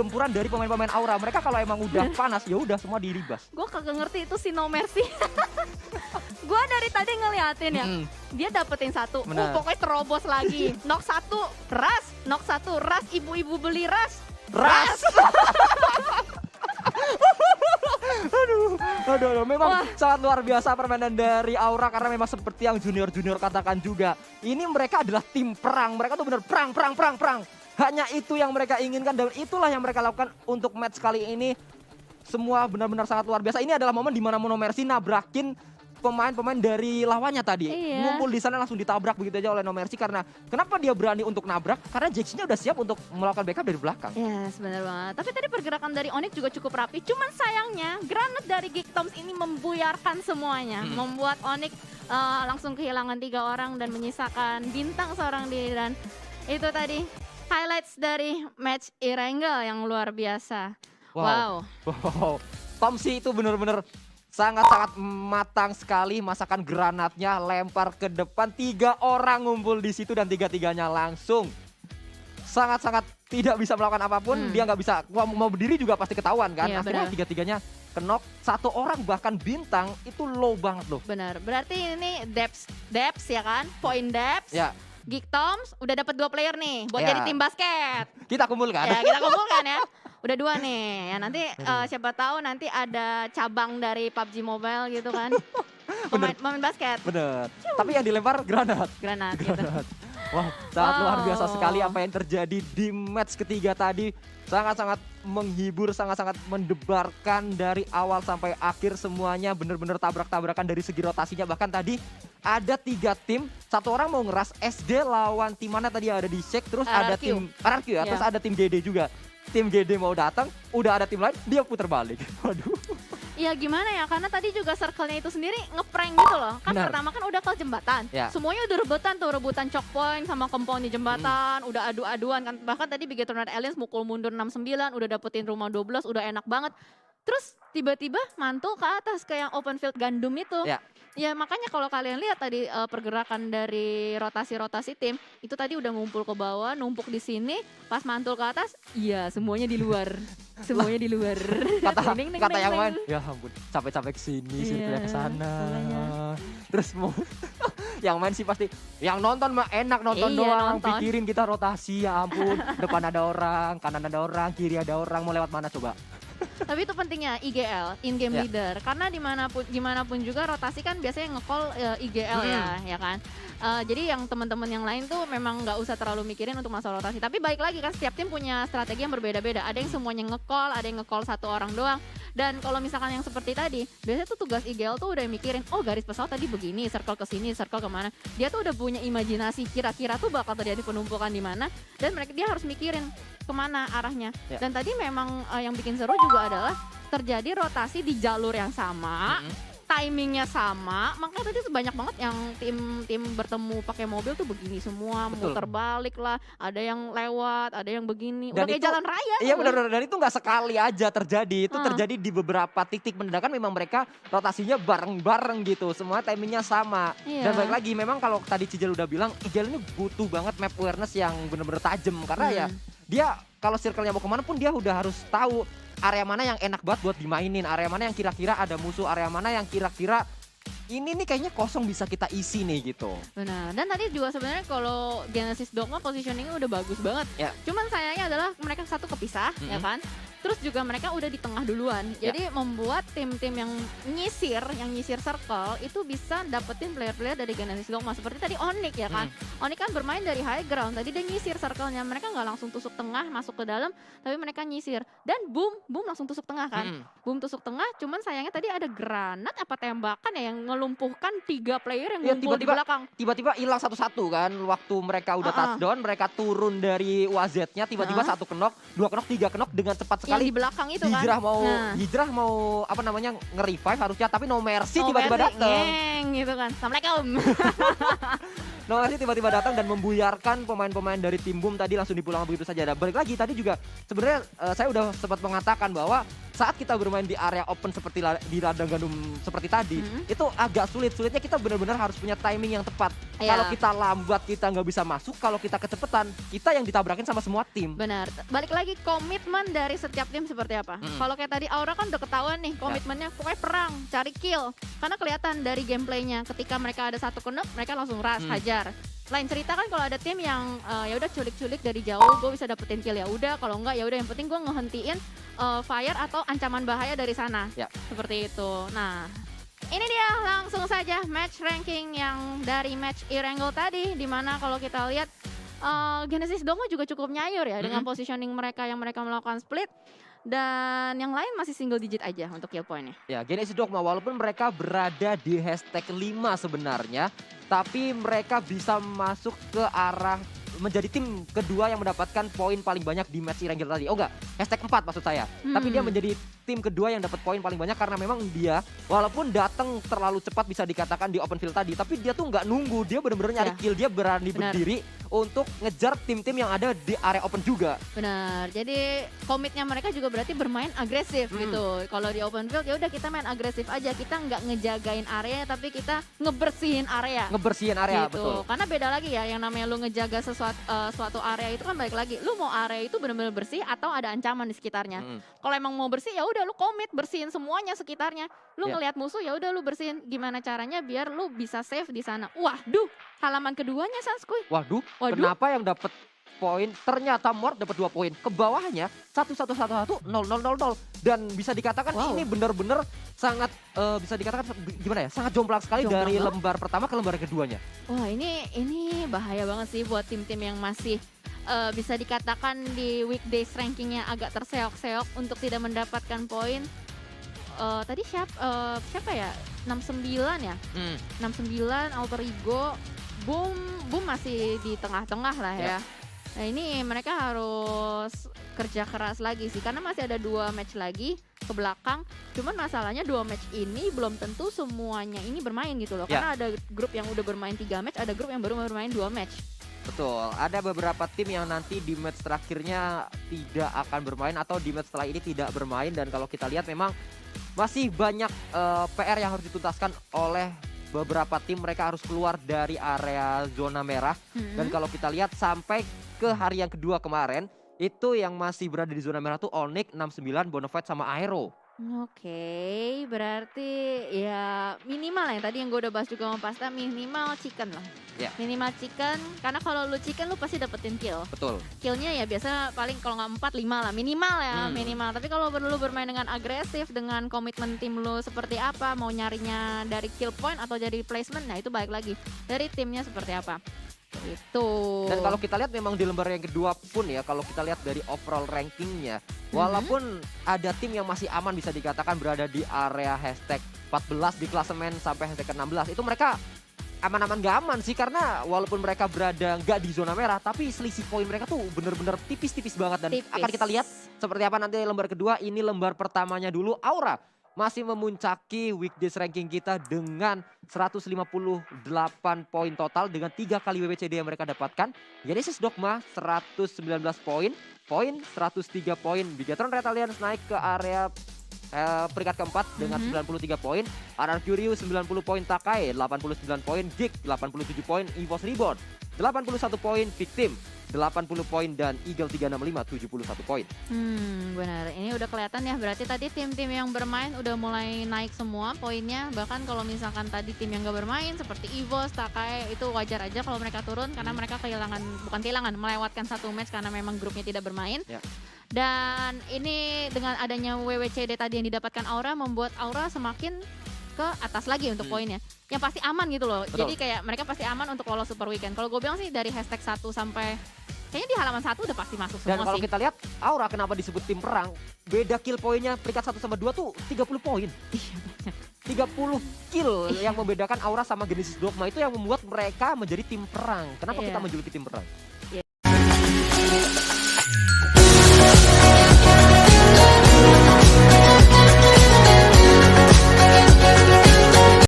pertempuran dari pemain-pemain Aura. Mereka kalau emang udah panas ya udah semua diribas. Gue kagak ngerti itu si No Mercy. Gue dari tadi ngeliatin ya, dia dapetin satu, pokoknya terobos lagi. Knock satu, ras, ibu-ibu beli ras. Aduh, memang sangat luar biasa permainan dari Aura karena memang seperti yang junior-junior katakan juga. Ini mereka adalah tim perang, mereka tuh bener perang. Hanya itu yang mereka inginkan dan itulah yang mereka lakukan untuk match kali ini. Semua benar-benar sangat luar biasa. Ini adalah momen di mana Mono Mercy nabrakin pemain-pemain dari lawannya tadi. Ngumpul di sana langsung ditabrak begitu aja oleh No Mercy. Karena kenapa dia berani untuk nabrak? Karena Jax-nya udah siap untuk melakukan backup dari belakang. Yes, benar banget. Tapi tadi pergerakan dari Onyx juga cukup rapi. Cuman sayangnya granat dari Geektoms ini membuyarkan semuanya. Membuat Onyx langsung kehilangan 3 orang dan menyisakan bintang seorang diri. Dan itu tadi highlights dari match Erangel yang luar biasa. Wow. Tomsi itu benar-benar sangat-sangat matang sekali masakan granatnya, lempar ke depan, 3 orang ngumpul di situ dan 3-3-nya langsung sangat-sangat tidak bisa melakukan apapun. Dia nggak bisa mau berdiri juga pasti ketahuan kan. Iya, akhirnya 3-3-nya kenok, 1 orang bahkan bintang itu low banget loh. Benar, berarti ini depths ya kan, point depths. Ya. Geektoms udah dapat 2 player nih buat Ya. jadi tim basket. Kita kumpulkan. Ya, kita kumpulkan ya. Udah 2 nih. Ya nanti siapa tahu nanti ada cabang dari PUBG Mobile gitu kan. Pemain basket. Bener. Tapi yang dilempar granat. Gitu. Wah, sangat luar biasa sekali apa yang terjadi di match ketiga tadi. Sangat-sangat menghibur, sangat-sangat mendebarkan dari awal sampai akhir semuanya bener-bener tabrak-tabrakan dari segi rotasinya. Bahkan tadi ada 3 tim, 1 orang mau ngeras SD lawan tim mana tadi yang ada di Shake, terus ada tim RRQ ya, terus ada tim GD juga. Tim GD mau datang, udah ada tim lain, dia putar balik. Waduh. Ya gimana ya, karena tadi juga circle-nya itu sendiri ngeprank gitu loh. Kan pertama kan udah ke jembatan, semuanya udah rebutan choke point sama compound di jembatan, udah adu-aduan kan. Bahkan tadi Bigetron Aliens mukul mundur 6-9, udah dapetin rumah 12, udah enak banget. Terus tiba-tiba mantul ke atas ke yang open field Gundam itu. Ya makanya kalau kalian lihat tadi pergerakan dari rotasi-rotasi tim, itu tadi udah ngumpul ke bawah, numpuk di sini, pas mantul ke atas, iya semuanya di luar. Semuanya di luar. Kata yang main, ya ampun, capek-capek kesini, sirkulnya ke sana. Terus mau yang main sih pasti, yang nonton mah enak nonton doang, pikirin kita rotasi, ya ampun, depan ada orang, kanan ada orang, kiri ada orang, mau lewat mana coba. Tapi itu pentingnya IGL, in-game leader. Karena gimana pun juga rotasi kan biasanya nge-call IGL ya kan. Jadi yang teman-teman yang lain tuh memang nggak usah terlalu mikirin untuk masalah rotasi. Tapi baik lagi kan setiap tim punya strategi yang berbeda-beda. Ada yang semuanya nge-call, ada yang nge-call 1 orang doang. Dan kalau misalkan yang seperti tadi, biasanya tuh tugas IGL tuh udah mikirin, oh garis pesawat tadi begini, circle ke sini, circle kemana. Dia tuh udah punya imajinasi kira-kira tuh bakal terjadi penumpukan di mana. Dan dia harus mikirin kemana arahnya. Dan tadi memang yang bikin seru juga adalah terjadi rotasi di jalur yang sama, timingnya sama, makanya tadi tuh banyak banget yang tim bertemu pakai mobil tuh begini semua, muter balik lah, ada yang lewat, ada yang begini, udah kayak jalan raya. Iya benar-benar, dan itu nggak sekali aja terjadi, itu terjadi di beberapa titik mendadak. Memang mereka rotasinya bareng-bareng gitu, semua timingnya sama. Dan balik lagi, memang kalau tadi Cijal udah bilang, Cijal ini butuh banget map awareness yang benar-benar tajam, karena ya dia kalau circle-nya mau kemana pun dia udah harus tahu area mana yang enak banget buat dimainin, area mana yang kira-kira ada musuh, area mana yang kira-kira ini nih kayaknya kosong bisa kita isi nih gitu. Benar, dan tadi juga sebenarnya kalau Genesis Dogma positioningnya udah bagus banget. Cuman sayangnya adalah mereka satu kepisah ya kan. Terus juga mereka udah di tengah duluan. Jadi membuat tim-tim yang nyisir circle itu bisa dapetin player-player dari Genesis Dogma. Seperti tadi Onyx ya kan. Onyx kan bermain dari high ground. Tadi dia nyisir circle-nya. Mereka nggak langsung tusuk tengah masuk ke dalam, tapi mereka nyisir. Dan boom langsung tusuk tengah kan. Boom tusuk tengah, cuman sayangnya tadi ada granat apa tembakan ya yang ngelumpuhkan 3 player yang ngumpul di belakang. Tiba-tiba hilang satu-satu kan. Waktu mereka udah touchdown, mereka turun dari WZ-nya, tiba-tiba 1 kenok, 2 kenok, 3 kenok dengan cepat sekali. Yang di belakang itu kan. Hijrah mau apa namanya nge-revive harusnya, tapi No Mercy tiba-tiba datang. Gitu kan. Assalamualaikum. No Mercy tiba-tiba datang dan membuyarkan pemain-pemain dari tim Boom tadi langsung dipulang begitu saja. Dan balik lagi tadi juga sebenarnya saya udah sempat mengatakan bahwa saat kita bermain di area open seperti di ladang gandum seperti tadi, itu agak sulitnya kita benar-benar harus punya timing yang tepat. Iya. Kalau kita lambat, kita nggak bisa masuk. Kalau kita kecepatan, kita yang ditabrakin sama semua tim. Benar. Balik lagi komitmen dari setiap tim seperti apa. Kalau kayak tadi Aura kan udah ketahuan nih komitmennya pokoknya perang, cari kill. Karena kelihatan dari gameplaynya ketika mereka ada satu kenep, mereka langsung rush hajar. Lain cerita kan kalau ada tim yang ya udah culik-culik dari jauh, gue bisa dapetin kill ya udah. Kalau enggak ya udah yang penting gue ngehentiin fire atau ancaman bahaya dari sana. Ya. Seperti itu. Nah, ini dia langsung saja match ranking yang dari match Erangel tadi, dimana kalau kita lihat Genesis Dogma juga cukup nyayur ya dengan positioning mereka yang mereka melakukan split, dan yang lain masih single digit aja untuk kill point-nya. Ya, Genesis Dogma walaupun mereka berada di hashtag 5 sebenarnya, tapi mereka bisa masuk ke arah menjadi tim kedua yang mendapatkan poin paling banyak di match Erangel tadi. Oh enggak, hashtag 4 maksud saya. Tapi dia menjadi tim kedua yang dapat poin paling banyak karena memang dia walaupun datang terlalu cepat bisa dikatakan di open field tadi, tapi dia tuh nggak nunggu, dia benar-benar nyari kill, dia berani berdiri untuk ngejar tim-tim yang ada di area open juga. Benar. Jadi komitnya mereka juga berarti bermain agresif gitu. Kalau di open field ya udah kita main agresif aja, kita nggak ngejagain area tapi kita ngebersihin area. Ngebersihin area, gitu. betul. Karena beda lagi ya, yang namanya lu ngejaga suatu area itu kan balik lagi, lu mau area itu benar-benar bersih atau ada ancaman di sekitarnya. Kalau emang mau bersih ya udah lu komit bersihin semuanya sekitarnya. Lu ngelihat musuh ya udah lu bersihin. Gimana caranya biar lu bisa save di sana? Waduh, halaman keduanya Sanskuy. Waduh, kenapa yang dapat poin ternyata Mort dapat 2 poin, ke bawahnya 1-1-1-1 0-0-0-0, dan bisa dikatakan ini benar-benar sangat bisa dikatakan gimana ya, sangat jomplang sekali dari lembar pertama ke lembar keduanya. Wah, ini bahaya banget sih buat tim-tim yang masih bisa dikatakan di weekdays rankingnya agak terseok-seok untuk tidak mendapatkan poin. Tadi siapa ya, 69 ya, 69 Alter Ego, Boom masih di tengah-tengah lah ya. Nah ini mereka harus kerja keras lagi sih, karena masih ada 2 match lagi ke belakang. Cuman masalahnya 2 match ini belum tentu semuanya ini bermain gitu loh. Karena ada grup yang udah bermain 3 match, ada grup yang baru bermain 2 match. Betul, ada beberapa tim yang nanti di match terakhirnya tidak akan bermain atau di match setelah ini tidak bermain. Dan kalau kita lihat memang masih banyak PR yang harus dituntaskan oleh beberapa tim. Mereka harus keluar dari area zona merah. Dan kalau kita lihat sampai ke hari yang kedua kemarin, itu yang masih berada di zona merah tuh Onyx, 69, Bonafide sama Aero. Oke, berarti ya minimal ya tadi yang gue udah bahas juga sama Pasta, minimal chicken lah. Minimal chicken, karena kalau lu chicken lu pasti dapetin kill. Betul. Killnya ya biasa paling kalau nggak 4-5 lah minimal ya, minimal. Tapi kalau lu bermain dengan agresif, dengan komitmen tim lu seperti apa, mau nyarinya dari kill point atau dari placement, nah itu balik lagi dari timnya seperti apa. Itu. Dan kalau kita lihat memang di lembar yang kedua pun ya, kalau kita lihat dari overall rankingnya, walaupun ada tim yang masih aman bisa dikatakan berada di area hashtag 14 di klasemen sampai hashtag 16, itu mereka aman-aman gak aman sih, karena walaupun mereka berada nggak di zona merah, tapi selisih poin mereka tuh bener-bener tipis-tipis banget. Dan akan kita lihat seperti apa nanti lembar kedua. Ini lembar pertamanya dulu. Aura masih memuncaki weekdays ranking kita dengan 158 poin total dengan 3 kali WWCD yang mereka dapatkan. Genesis Dogma 119 poin, 103 poin. Bigatron Red Alliance naik ke area peringkat keempat dengan 93 poin. RR Curious 90 poin, Takai 89 poin, Geek 87 poin, EVOS Reborn 81 poin, Victim 80 poin, dan Eagle 365 71 poin. Benar. Ini udah kelihatan ya, berarti tadi tim-tim yang bermain udah mulai naik semua poinnya. Bahkan kalau misalkan tadi tim yang gak bermain seperti EVOS, Takai, itu wajar aja kalau mereka turun karena mereka melewatkan satu match karena memang grupnya tidak bermain. Dan ini dengan adanya WWCD tadi yang didapatkan Aura membuat Aura semakin ke atas lagi untuk poinnya. Yang pasti aman gitu loh. Betul. Jadi kayak mereka pasti aman untuk lolos Super Weekend. Kalau gue bilang sih dari hashtag 1 sampai kayaknya di halaman 1 udah pasti masuk semua. Dan kalau kita lihat Aura kenapa disebut tim perang, beda kill poinnya peringkat 1 sama 2 tuh 30 poin. 30 kill yang membedakan Aura sama Genesis Dogma, itu yang membuat mereka menjadi tim perang. Kenapa kita menjuluki tim perang?